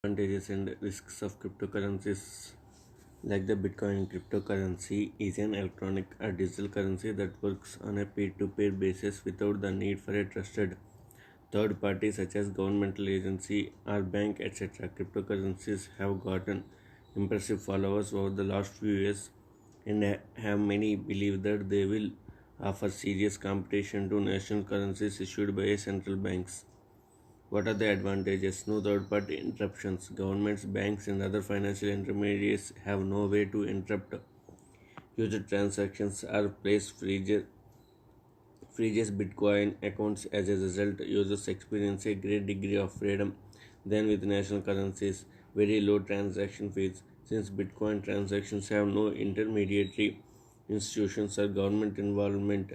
Advantages and risks of cryptocurrencies. Like the Bitcoin, cryptocurrency is an electronic or digital currency that works on a peer-to-peer basis without the need for a trusted third party such as governmental agency or bank, etc. Cryptocurrencies have gotten impressive followers over the last few years and have many believe that they will offer serious competition to national currencies issued by central banks. What are the advantages? No third party interruptions. Governments, banks, and other financial intermediaries have no way to interrupt user transactions or place freezes Bitcoin accounts. As a result, users experience a great degree of freedom than with national currencies. Very low transaction fees. Since Bitcoin transactions have no intermediary institutions or government involvement,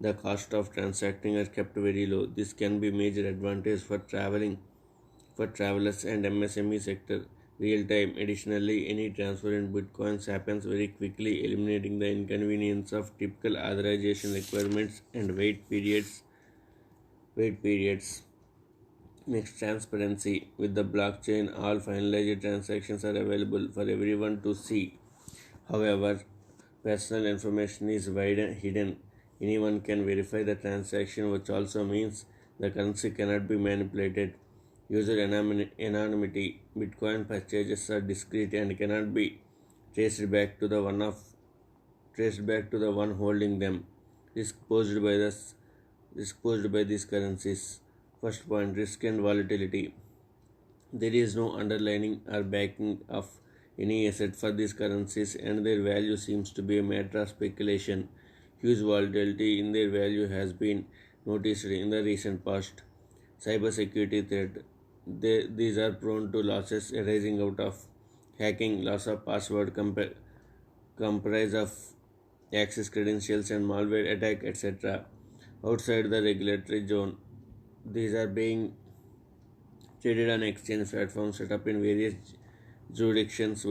the cost of transacting are kept very low. This can be major advantage for travelers and MSME sector real time. Additionally, any transfer in bitcoins happens very quickly, eliminating the inconvenience of typical authorization requirements and wait periods. Next, transparency. With the blockchain, all finalized transactions are available for everyone to see. However, personal information is wide and hidden. Anyone can verify the transaction, which also means the currency cannot be manipulated. User anonymity. Bitcoin purchases are discreet and cannot be traced back to the one of traced back to the one holding them. Risk posed by this Risk posed by these currencies. First point: risk and volatility. There is no underlying or backing of any asset for these currencies, and their value seems to be a matter of speculation. Huge volatility in their value has been noticed in the recent past. Cybersecurity threat. These are prone to losses arising out of hacking, loss of password, comprise of access credentials, and malware attack, etc. Outside the regulatory zone, these are being traded on exchange platforms set up in various jurisdictions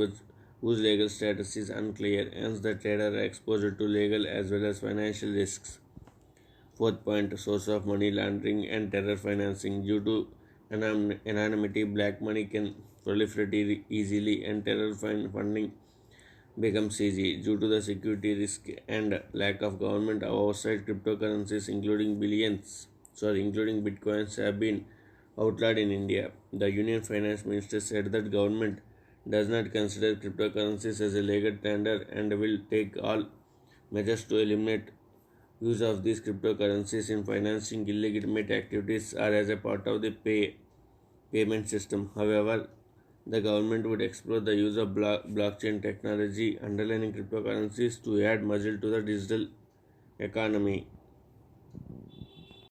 whose legal status is unclear, hence the trader are exposed to legal as well as financial risks. Fourth point: source of money laundering and terror financing. Due to anonymity, black money can proliferate easily, and terror funding becomes easy. Due to the security risk and lack of government oversight, cryptocurrencies, including bitcoins, have been outlawed in India. The Union Finance Minister said that government does not consider cryptocurrencies as a legal tender and will take all measures to eliminate use of these cryptocurrencies in financing illegitimate activities or as a part of the payment system. However, the government would explore the use of blockchain technology underlying cryptocurrencies to add muscle to the digital economy.